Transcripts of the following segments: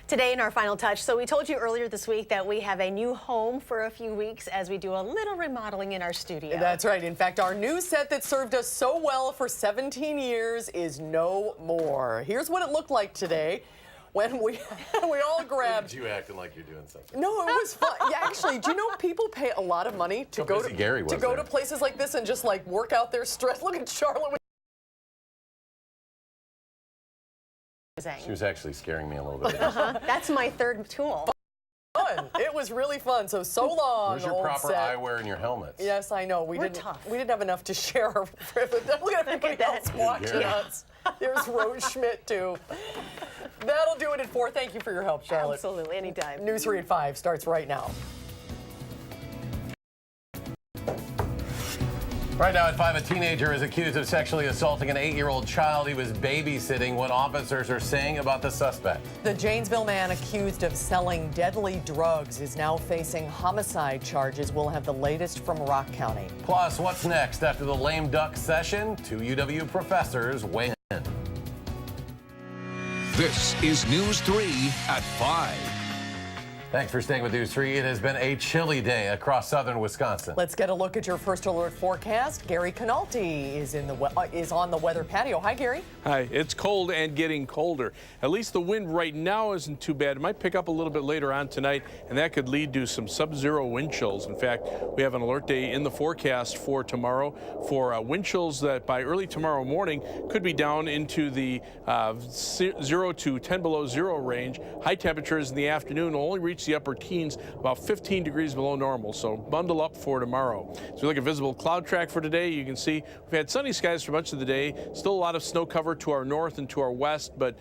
Today in our final touch, so we told you earlier this week that we have a new home for a few weeks as we do a little remodeling in our studio. That's right. In fact, our new set that served us so well for 17 years is no more. Here's what it looked like today when we all grabbed. You acting like you're doing something. No, it was fun. Yeah, actually, do you know people pay a lot of money to go to places like this and just like work out their stress? Look at Charlotte. She was actually scaring me a little bit. That's my third tool. Fun. It was really fun. So long. Where's your proper eyewear and your helmets? Yes, I know. We didn't have enough to share. Look at everybody else watching us. There's Rose Schmidt too. That'll do it at 4. Thank you for your help, Charlotte. Absolutely, anytime. News 3 at 5 starts right now. Right now at 5, a teenager is accused of sexually assaulting an 8-year-old child he was babysitting. What officers are saying about the suspect. The Janesville man accused of selling deadly drugs is now facing homicide charges. We'll have the latest from Rock County. Plus, what's next after the lame duck session? 2 UW professors weigh in. This is News 3 at 5. Thanks for staying with News 3. It has been a chilly day across southern Wisconsin. Let's get a look at your first alert forecast. Gary Canalti is on the weather patio. Hi, Gary. Hi. It's cold and getting colder. At least the wind right now isn't too bad. It might pick up a little bit later on tonight, and that could lead to some sub-zero wind chills. In fact, we have an alert day in the forecast for tomorrow for wind chills that by early tomorrow morning could be down into the 0 to 10 below zero range. High temperatures in the afternoon will only reach the upper teens, about 15 degrees below normal, so bundle up for tomorrow. As we look at visible cloud track for today, you can see we've had sunny skies for much of the day. Still a lot of snow cover to our north and to our west, but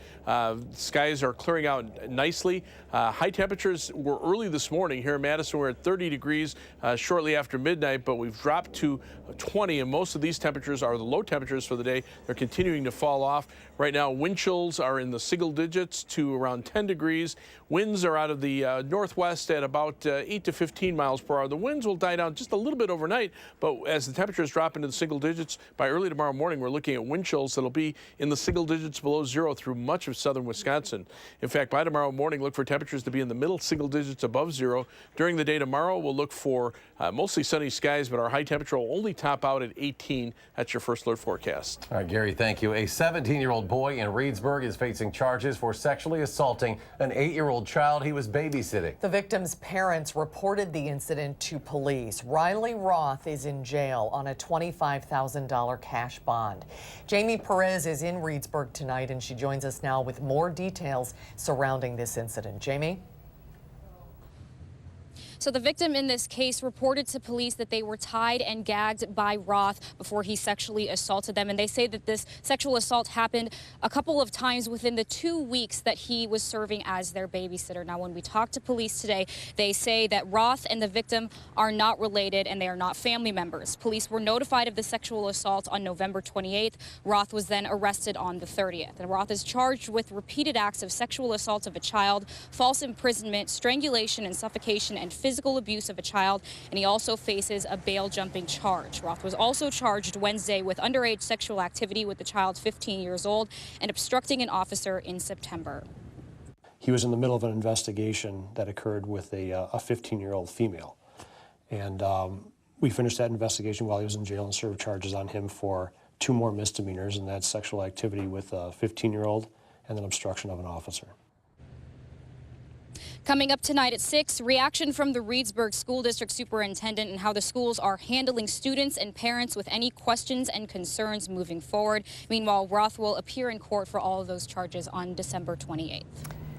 skies are clearing out nicely. High temperatures were early this morning. Here in Madison, we're at 30 degrees shortly after midnight, but we've dropped to 20, and most of these temperatures are the low temperatures for the day. They're continuing to fall off. Right now, wind chills are in the single digits to around 10 degrees. Winds are out of the northwest at about 8 to 15 miles per hour. The winds will die down just a little bit overnight, but as the temperatures drop into the single digits, by early tomorrow morning, we're looking at wind chills that'll be in the single digits below zero through much of southern Wisconsin. In fact, by tomorrow morning, look for temperatures to be in the middle single digits above zero. During the day tomorrow, we'll look for mostly sunny skies, but our high temperature will only top out at 18. That's your first alert forecast. All right, Gary, thank you. A 17-year-old boy in Reedsburg is facing charges for sexually assaulting an 8-year-old child he was babysitting. The victim's parents reported the incident to police. Riley Roth is in jail on a $25,000 cash bond. Jamie Perez is in Reedsburg tonight, and she joins us now with more details surrounding this incident. Jamie? So the victim in this case reported to police that they were tied and gagged by Roth before he sexually assaulted them. And they say that this sexual assault happened a couple of times within the 2 weeks that he was serving as their babysitter. Now, when we talked to police today, they say that Roth and the victim are not related and they are not family members. Police were notified of the sexual assault on November 28th. Roth was then arrested on the 30th. And Roth is charged with repeated acts of sexual assault of a child, false imprisonment, strangulation and suffocation, and physical abuse of a child, and he also faces a bail jumping charge. Roth was also charged Wednesday with underage sexual activity with the child 15 years old and obstructing an officer in September. He was in the middle of an investigation that occurred with a 15-year-old female, and we finished that investigation while he was in jail and served charges on him for 2 more misdemeanors, and that's sexual activity with a 15-year-old and then obstruction of an officer. Coming up tonight at 6, reaction from the Reedsburg School District Superintendent and how the schools are handling students and parents with any questions and concerns moving forward. Meanwhile, Roth will appear in court for all of those charges on December 28th.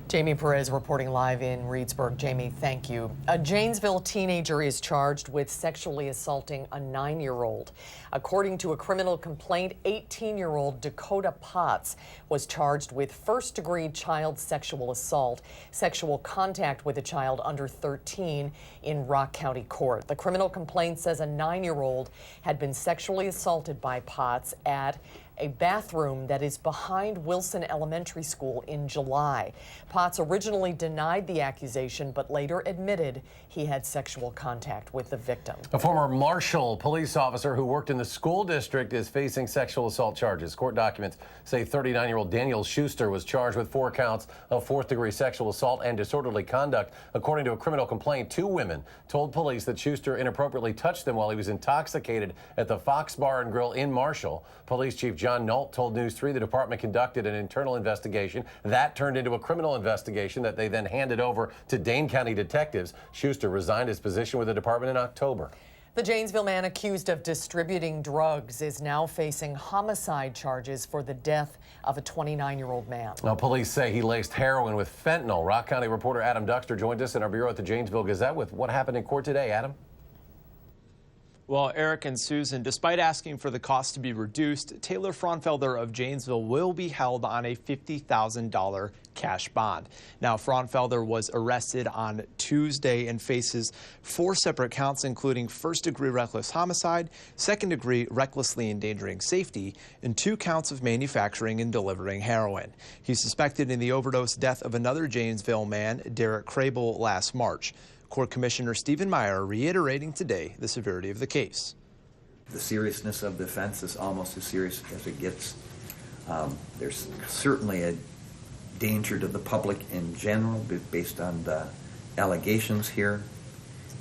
Jamie Perez reporting live in Reedsburg. Jamie, thank you. A Janesville teenager is charged with sexually assaulting a 9-year-old. According to a criminal complaint, 18-year-old Dakota Potts was charged with first-degree child sexual assault, sexual contact with a child under 13 in Rock County Court. The criminal complaint says a 9-year-old had been sexually assaulted by Potts at a bathroom that is behind Wilson Elementary School in July. Potts originally denied the accusation, but later admitted he had sexual contact with the victim. A former Marshall police officer who worked in the school district is facing sexual assault charges. Court documents say 39-year-old Daniel Schuster was charged with 4 counts of fourth-degree sexual assault and disorderly conduct. According to a criminal complaint, 2 women told police that Schuster inappropriately touched them while he was intoxicated at the Fox Bar and Grill in Marshall. Police Chief John Nault told News 3 the department conducted an internal investigation. That turned into a criminal investigation that they then handed over to Dane County detectives. Schuster resigned his position with the department in October. The Janesville man accused of distributing drugs is now facing homicide charges for the death of a 29-year-old man. Now, police say he laced heroin with fentanyl. Rock County reporter Adam Duxter joined us in our bureau at the Janesville Gazette with what happened in court today. Adam? Well, Eric and Susan, despite asking for the cost to be reduced, Taylor Fraunfelder of Janesville will be held on a $50,000 cash bond. Now, Fraunfelder was arrested on Tuesday and faces 4 separate counts, including first-degree reckless homicide, second-degree recklessly endangering safety, and 2 counts of manufacturing and delivering heroin. He's suspected in the overdose death of another Janesville man, Derek Crable, last March. Court Commissioner Stephen Meyer reiterating today the severity of the case. The seriousness of the offense is almost as serious as it gets. There's certainly a danger to the public in general based on the allegations here,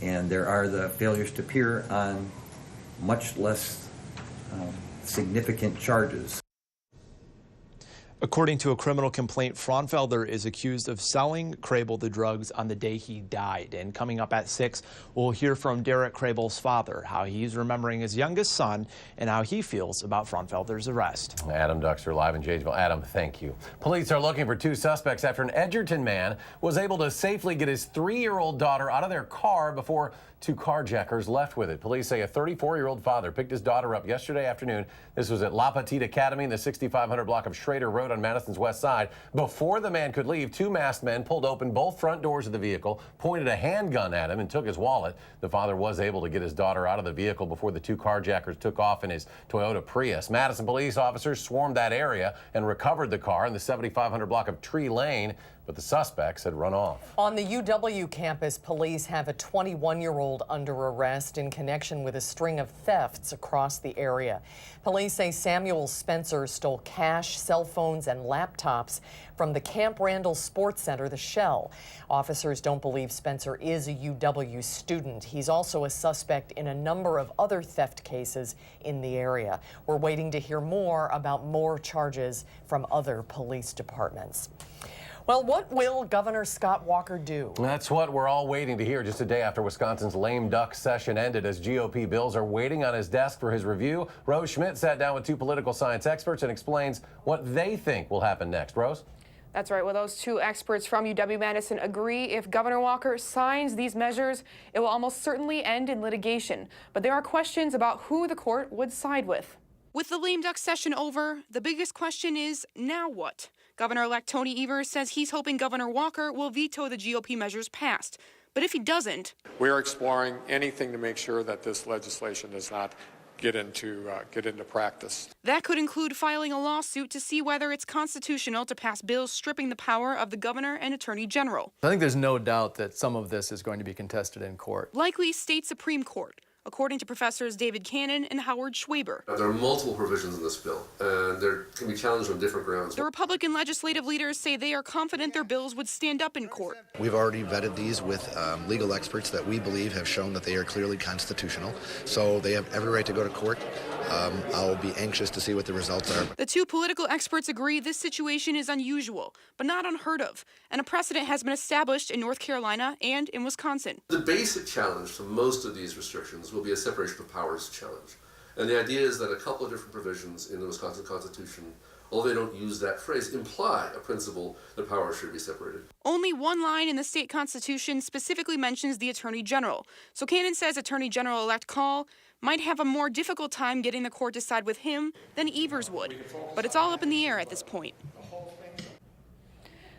and there are the failures to appear on much less significant charges. According to a criminal complaint, Fraunfelder is accused of selling Crable the drugs on the day he died. And coming up at 6, we'll hear from Derek Crable's father, how he's remembering his youngest son and how he feels about Fraunfelder's arrest. Adam Duxter live in Janesville. Adam, thank you. Police are looking for 2 suspects after an Edgerton man was able to safely get his 3-year-old daughter out of their car before 2 carjackers left with it. Police say a 34-year-old father picked his daughter up yesterday afternoon. This was at La Petite Academy in the 6500 block of Schrader Road on Madison's west side. Before the man could leave, 2 masked men pulled open both front doors of the vehicle, pointed a handgun at him, and took his wallet. The father was able to get his daughter out of the vehicle before the 2 carjackers took off in his Toyota Prius. Madison police officers swarmed that area and recovered the car in the 7500 block of Tree Lane, but the suspects had run off. On the UW campus, police have a 21-year-old under arrest in connection with a string of thefts across the area. Police say Samuel Spencer stole cash, cell phones, and laptops from the Camp Randall Sports Center, the Shell. Officers don't believe Spencer is a UW student. He's also a suspect in a number of other theft cases in the area. We're waiting to hear more about more charges from other police departments. Well, what will Governor Scott Walker do? That's what we're all waiting to hear just a day after Wisconsin's lame duck session ended, as GOP bills are waiting on his desk for his review. Rose Schmidt sat down with 2 political science experts and explains what they think will happen next. Rose? That's right. Well, those 2 experts from UW-Madison agree if Governor Walker signs these measures, it will almost certainly end in litigation. But there are questions about who the court would side with. With the lame duck session over, the biggest question is, now what? Governor-elect Tony Evers says he's hoping Governor Walker will veto the GOP measures passed. But if he doesn't, we are exploring anything to make sure that this legislation does not get into practice. That could include filing a lawsuit to see whether it's constitutional to pass bills stripping the power of the governor and attorney general. I think there's no doubt that some of this is going to be contested in court. Likely state Supreme Court, according to Professors David Cannon and Howard Schwaber. There are multiple provisions in this bill, and they can be challenged on different grounds. The Republican legislative leaders say they are confident their bills would stand up in court. We've already vetted these with legal experts that we believe have shown that they are clearly constitutional, so they have every right to go to court. I'll be anxious to see what the results are. The 2 political experts agree this situation is unusual, but not unheard of, and a precedent has been established in North Carolina and in Wisconsin. The basic challenge to most of these restrictions will be a separation of powers challenge. And the idea is that a couple of different provisions in the Wisconsin Constitution, although they don't use that phrase, imply a principle that powers should be separated. Only one line in the state constitution specifically mentions the Attorney General. So Cannon says Attorney General-elect Call might have a more difficult time getting the court to side with him than Evers would. But it's all up in the air at this point.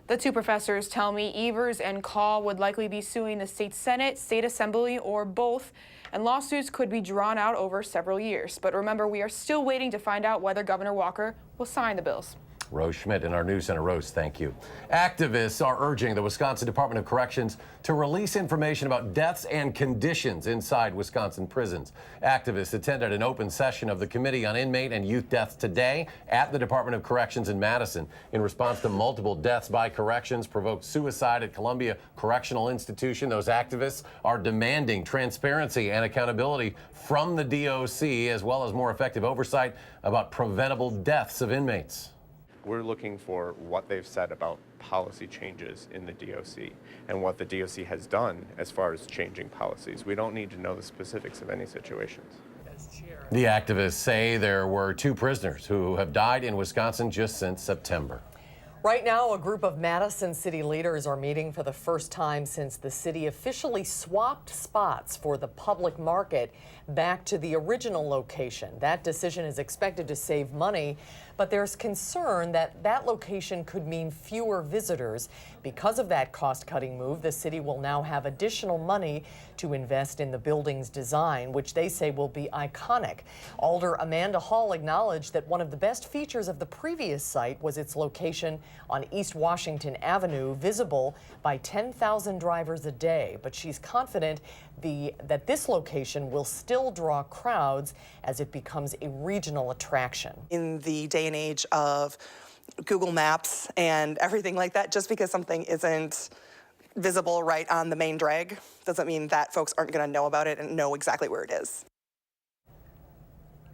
The two professors tell me Evers and Call would likely be suing the state Senate, state assembly, or both, and lawsuits could be drawn out over several years. But remember, we are still waiting to find out whether Governor Walker will sign the bills. Rose Schmidt in our News Center. Rose, thank you. Activists are urging the Wisconsin Department of Corrections to release information about deaths and conditions inside Wisconsin prisons. Activists attended an open session of the Committee on Inmate and Youth Deaths today at the Department of Corrections in Madison in response to multiple deaths by corrections provoked suicide at Columbia Correctional Institution. Those activists are demanding transparency and accountability from the DOC, as well as more effective oversight about preventable deaths of inmates. We're looking for what they've said about policy changes in the DOC and what the DOC has done as far as changing policies. We don't need to know the specifics of any situations. The activists say there were 2 prisoners who have died in Wisconsin just since September. Right now, a group of Madison city leaders are meeting for the first time since the city officially swapped spots for the public market back to the original location. That decision is expected to save money, but there's concern that that location could mean fewer visitors. Because of that cost-cutting move, the city will now have additional money to invest in the building's design, which they say will be iconic. Alder Amanda Hall acknowledged that one of the best features of the previous site was its location on East Washington Avenue, visible by 10,000 drivers a day. But she's confident that this location will still draw crowds as it becomes a regional attraction. In the day and age of Google Maps and everything like that, just because something isn't visible right on the main drag doesn't mean that folks aren't going to know about it and know exactly where it is.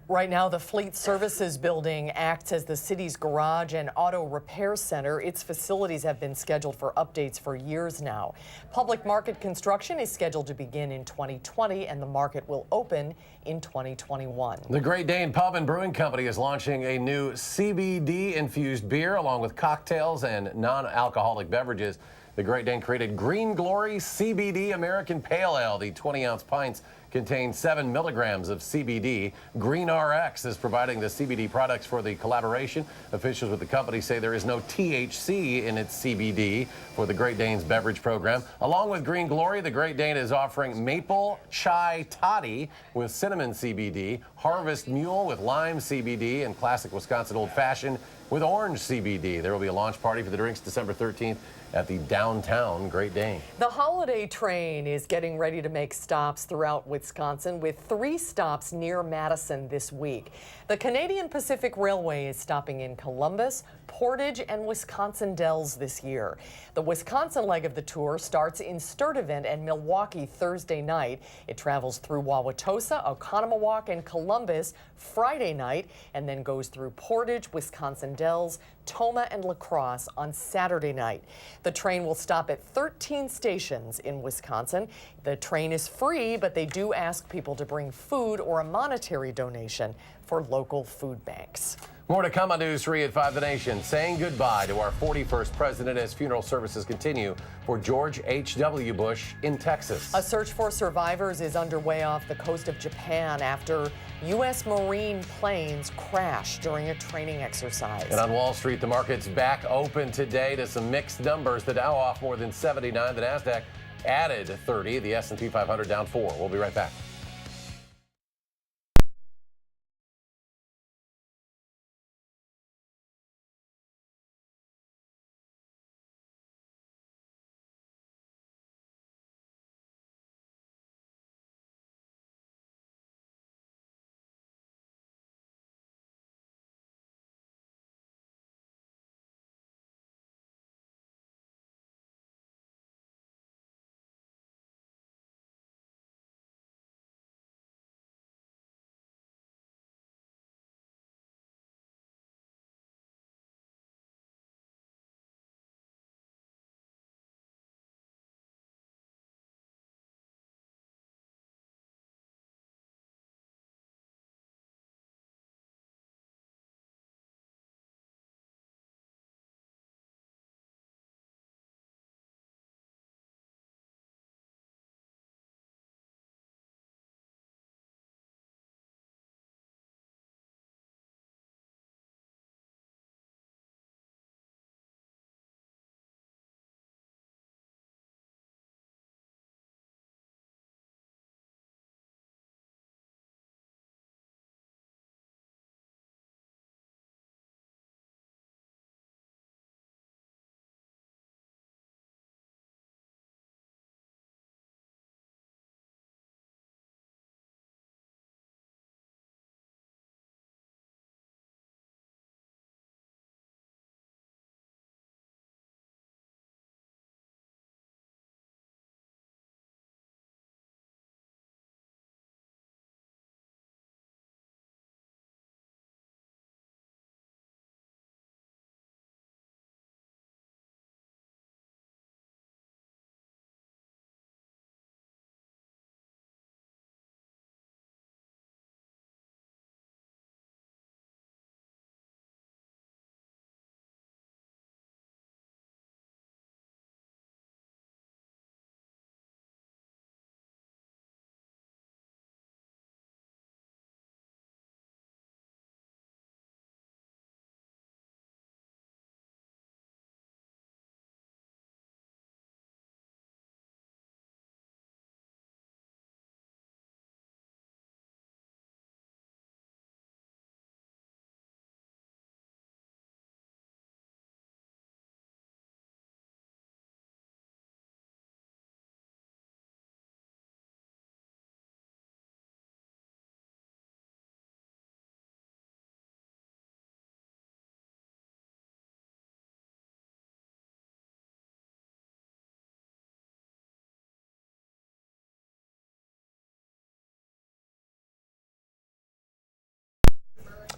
Right now, the Fleet Services building acts as the city's garage and auto repair center. Its facilities have been scheduled for updates for years now. Public market construction is scheduled to begin in 2020, and the market will open in 2021. The Great Dane Pub and Brewing Company is launching a new CBD-infused beer along with cocktails and non-alcoholic beverages. The Great Dane created Green Glory CBD American Pale Ale. The 20-ounce pints contain 7 milligrams of CBD. Green RX is providing the CBD products for the collaboration. Officials with the company say there is no THC in its CBD for the Great Dane's beverage program. Along with Green Glory, the Great Dane is offering Maple Chai Toddy with cinnamon CBD, Harvest Mule with lime CBD, and Classic Wisconsin Old Fashioned with orange CBD. There will be a launch party for the drinks December 13th at the downtown Great Dane. The holiday train is getting ready to make stops throughout Wisconsin, with 3 stops near Madison this week. The Canadian Pacific Railway is stopping in Columbus, Portage, and Wisconsin Dells this year. The Wisconsin leg of the tour starts in Sturtevant and Milwaukee Thursday night. It travels through Wauwatosa, Oconomowoc, and Columbus Friday night, and then goes through Portage, Wisconsin Dells, Tomah, and La Crosse on Saturday night. The train will stop at 13 stations in Wisconsin. The train is free, but they do ask people to bring food or a monetary donation for local food banks. More to come on News 3 at 5 The Nation. Saying goodbye to our 41st president as funeral services continue for George H.W. Bush in Texas. A search for survivors is underway off the coast of Japan after U.S. Marine planes crashed during a training exercise. And on Wall Street, the market's back open today to some mixed numbers. The Dow off more than 79. The Nasdaq added 30. The S&P 500 down 4. We'll be right back.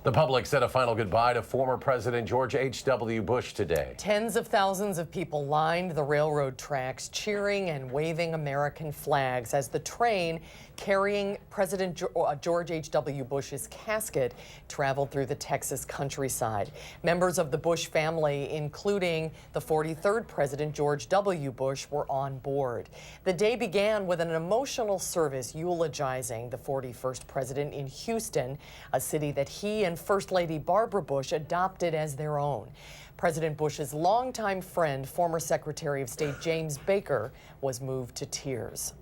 The public said a final goodbye to former President George H.W. Bush today. Tens of thousands of people lined the railroad tracks, cheering and waving American flags as the train carrying President George H.W. Bush's casket traveled through the Texas countryside. Members of the Bush family, including the 43rd President George W. Bush, were on board. The day began with an emotional service eulogizing the 41st president in Houston, a city that he and First Lady Barbara Bush adopted as their own. President Bush's longtime friend, former Secretary of State James Baker, was moved to tears.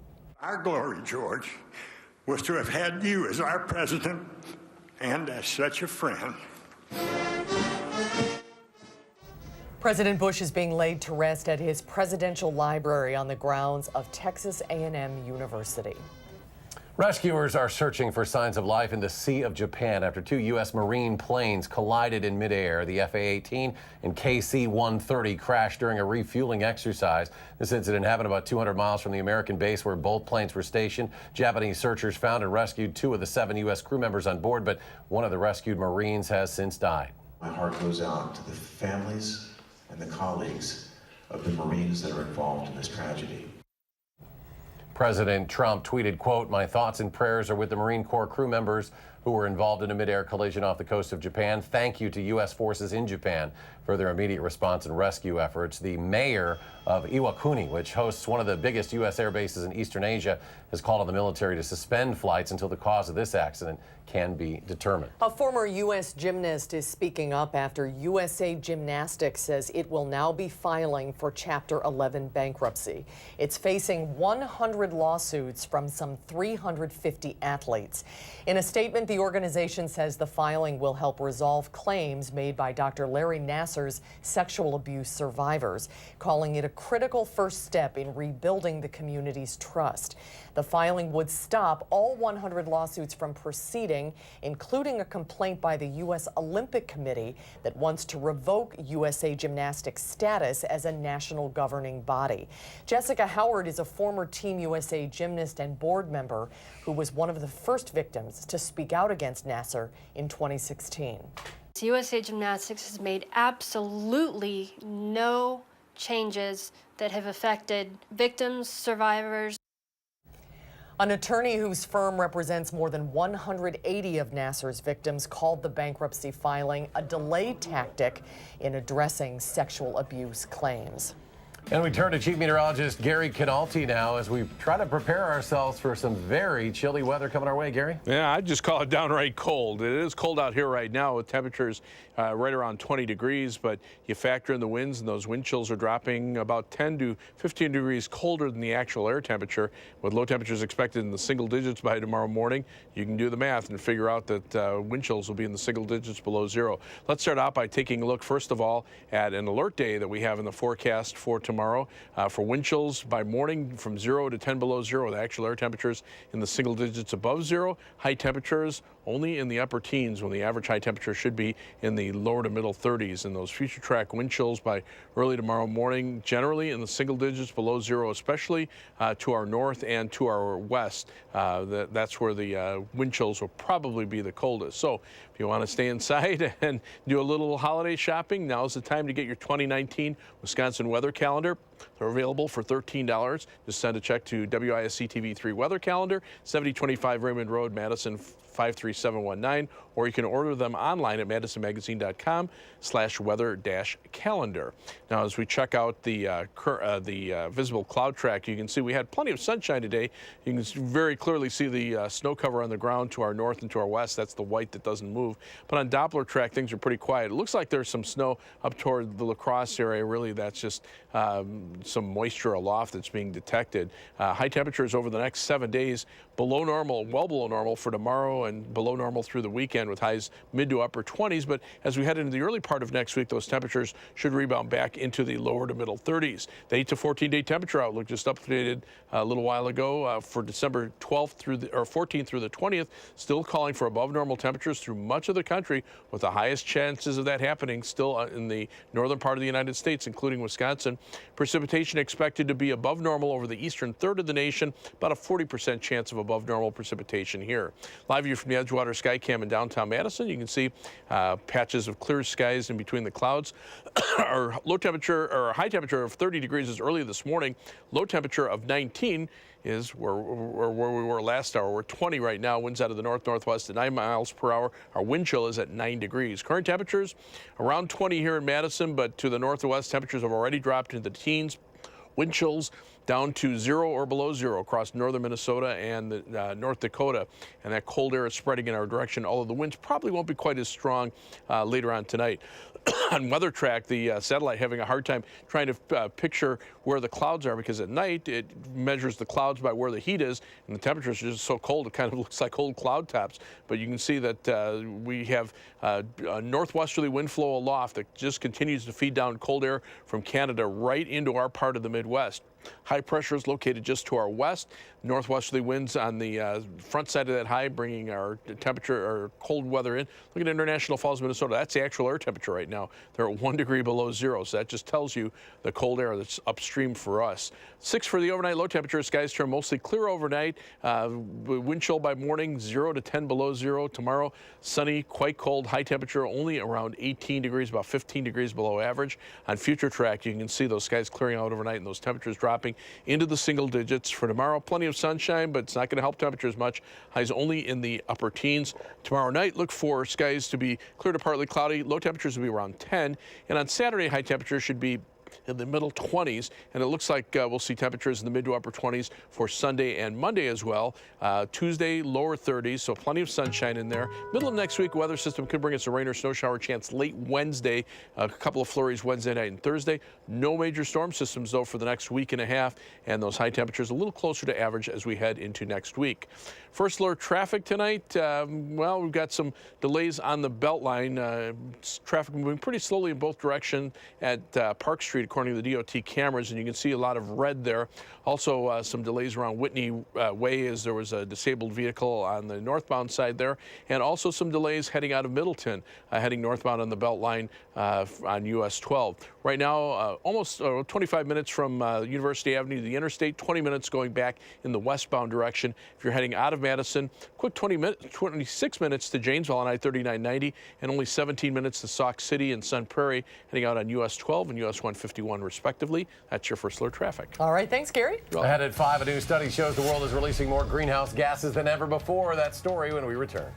Our glory, George, was to have had you as our president and as such a friend. President Bush is being laid to rest at his presidential library on the grounds of Texas A&M University. Rescuers are searching for signs of life in the Sea of Japan after two U.S. Marine planes collided in midair. The FA-18 and KC-130 crashed during a refueling exercise. This incident happened about 200 miles from the American base where both planes were stationed. Japanese searchers found and rescued 2 of the 7 U.S. crew members on board, but one of the rescued Marines has since died. My heart goes out to the families and the colleagues of the Marines that are involved in this tragedy. President Trump tweeted, quote, "My thoughts and prayers are with the Marine Corps crew members who were involved in a midair collision off the coast of Japan. Thank you to U.S. forces in Japan for their immediate response and rescue efforts." The mayor of Iwakuni, which hosts one of the biggest U.S. air bases in Eastern Asia, has called on the military to suspend flights until the cause of this accident can be determined. A former U.S. gymnast is speaking up after USA Gymnastics says it will now be filing for Chapter 11 bankruptcy. It's facing 100 lawsuits from some 350 athletes. In a statement, the organization says the filing will help resolve claims made by Dr. Larry Nassar's sexual abuse survivors, calling it a critical first step in rebuilding the community's trust. The filing would stop all 100 lawsuits from proceeding, including a complaint by the U.S. Olympic Committee that wants to revoke USA Gymnastics status as a national governing body. Jessica Howard is a former Team USA gymnast and board member who was one of the first victims to speak out against Nassar in 2016. USA Gymnastics has made absolutely no changes that have affected victims, survivors. An attorney whose firm represents more than 180 of Nassar's victims called the bankruptcy filing a delay tactic in addressing sexual abuse claims. And we turn to Chief Meteorologist Gary Canalti now as we try to prepare ourselves for some very chilly weather coming our way. Gary? Yeah, I'd just call it downright cold. It is cold out here right now with temperatures right around 20 degrees, but you factor in the winds and those wind chills are dropping about 10 to 15 degrees colder than the actual air temperature. With low temperatures expected in the single digits by tomorrow morning, you can do the math and figure out that wind chills will be in the single digits below zero. Let's start out by taking a look, first of all, at an alert day that we have in the forecast for tomorrow. For wind chills by morning from 0 to 10 below zero, the actual air temperatures in the single digits above zero, high temperatures only in the upper teens when the average high temperature should be in the lower to middle 30s. And those future track wind chills by early tomorrow morning generally in the single digits below zero, especially to our north and to our west. That's where the wind chills will probably be the coldest. So if you want to stay inside and do a little holiday shopping, now's the time to get your 2019 Wisconsin weather calendar. They're available for $13. Just send a check to WISC-TV 3 weather calendar, 7025 Raymond Road, Madison 53719, or you can order them online at madisonmagazine.com/weather-calendar. Now, as we check out the visible cloud track, you can see we had plenty of sunshine today. You can very clearly see the snow cover on the ground to our north and to our west. That's the white that doesn't move. But on Doppler track, things are pretty quiet. It looks like there's some snow up toward the La Crosse area. Really, that's just some moisture aloft that's being detected. High temperatures over the next 7 days below normal, well below normal for tomorrow and below normal through the weekend with highs mid to upper 20s. But as we head into the early part of next week, those temperatures should rebound back into the lower to middle 30s. The 8 to 14-day temperature outlook just updated a little while ago for December 12th through the 14th through the 20th, still calling for above normal temperatures through much of the country, with the highest chances of that happening still in the northern part of the United States, including Wisconsin. Precipitation Precipitation expected to be above normal over the eastern third of the nation, about a 40% chance of above normal precipitation here. Live view from the Edgewater Skycam in downtown Madison. You can see patches of clear skies in between the clouds. Our low temperature or high temperature of 30 degrees is early this morning. Low temperature of 19 is where we were last hour. We're 20 right now. Winds out of the north-northwest at 9 miles per hour. Our wind chill is at 9 degrees. Current temperatures around 20 here in Madison, but to the northwest, temperatures have already dropped into the teens. Wind chills down to 0 or below 0 across northern Minnesota and North Dakota. And that cold air is spreading in our direction, although the winds probably won't be quite as strong later on tonight. On Weather Track, the satellite having a hard time trying to picture where the clouds are, because at night it measures the clouds by where the heat is, and the temperatures are just so cold it kind of looks like old cloud tops. But you can see that we have a northwesterly wind flow aloft that just continues to feed down cold air from Canada right into our part of the Midwest. High pressure is located just to our west. Northwesterly winds on the front side of that high, bringing our temperature or cold weather in. Look at International Falls, Minnesota. That's the actual air temperature right now. They're at 1 degree below 0. So that just tells you the cold air that's upstream for us. 6 for the overnight low temperature. Skies turn mostly clear overnight. Wind chill by morning, 0 to 10 below 0. Tomorrow, sunny, quite cold. High temperature only around 18 degrees, about 15 degrees below average. On Future Track, you can see those skies clearing out overnight and those temperatures dropping into the single digits. For tomorrow, plenty of sunshine, but it's not going to help temperatures much. Highs only in the upper teens. Tomorrow night, look for skies to be clear to partly cloudy. Low temperatures will be around 10. And on Saturday, high temperatures should be in the middle 20s, and it looks like we'll see temperatures in the mid to upper 20s for Sunday and Monday as well. Tuesday, lower 30s, so plenty of sunshine in there. Middle of next week, weather system could bring us a rain or snow shower chance late Wednesday. A couple of flurries Wednesday night and Thursday. No major storm systems, though, for the next week and a half, and those high temperatures a little closer to average as we head into next week. First alert traffic tonight. Well, we've got some delays on the Beltline. Traffic moving pretty slowly in both directions at Park Street, according to the DOT cameras, and you can see a lot of red there. Also, some delays around Whitney Way as there was a disabled vehicle on the northbound side there, and also some delays heading out of Middleton, heading northbound on the Beltline on US 12. Right now, almost 25 minutes from University Avenue to the interstate, 20 minutes going back in the westbound direction. If you're heading out of Madison, quick 26 minutes to Janesville on I-3990, and only 17 minutes to Sauk City and Sun Prairie, heading out on US 12 and US 151 respectively. That's your first alert traffic. All right, thanks, Gary. Ahead at 5, a new study shows the world is releasing more greenhouse gases than ever before. That story when we return.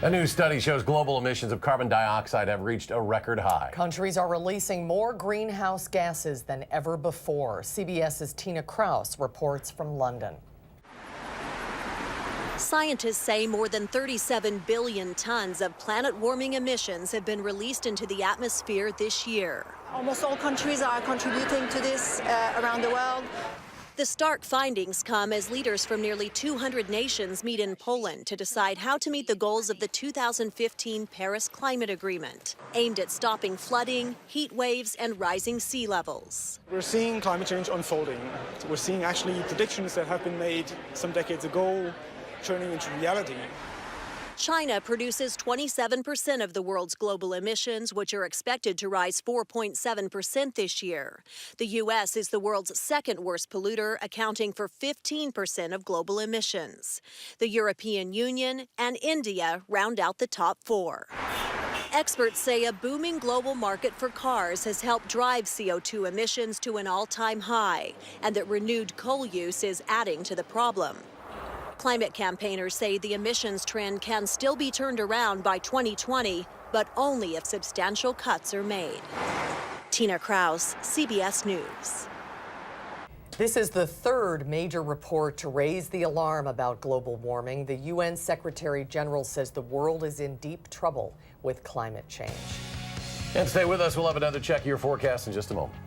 A new study shows global emissions of carbon dioxide have reached a record high. Countries are releasing more greenhouse gases than ever before. CBS's Tina Kraus reports from London. Scientists say more than 37 billion tons of planet-warming emissions have been released into the atmosphere this year. Almost all countries are contributing to this around the world. The stark findings come as leaders from nearly 200 nations meet in Poland to decide how to meet the goals of the 2015 Paris Climate Agreement, aimed at stopping flooding, heat waves, and rising sea levels. We're seeing climate change unfolding. We're seeing actually predictions that have been made some decades ago turning into reality. China produces 27% of the world's global emissions, which are expected to rise 4.7% this year. The U.S. is the world's second worst polluter, accounting for 15% of global emissions. The European Union and India round out the top four. Experts say a booming global market for cars has helped drive CO2 emissions to an all-time high, and that renewed coal use is adding to the problem. Climate campaigners say the emissions trend can still be turned around by 2020, but only if substantial cuts are made. Tina Kraus, CBS News. This is the third major report to raise the alarm about global warming. The UN Secretary General says the world is in deep trouble with climate change. And stay with us. We'll have another check of your forecast in just a moment.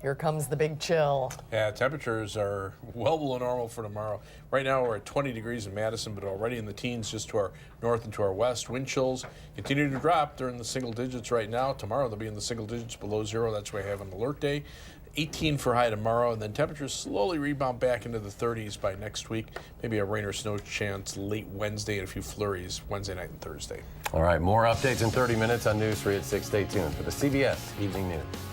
Here comes the big chill. Yeah, temperatures are well below normal for tomorrow. Right now we're at 20 degrees in Madison, but already in the teens just to our north and to our west. Wind chills continue to drop. They're in the single digits right now. Tomorrow they'll be in the single digits below zero. That's why I have an alert day. 18 for high tomorrow, and then temperatures slowly rebound back into the 30s by next week. Maybe a rain or snow chance late Wednesday and a few flurries Wednesday night and Thursday. All right, more updates in 30 minutes on News 3 at 6. Stay tuned for the CBS Evening News.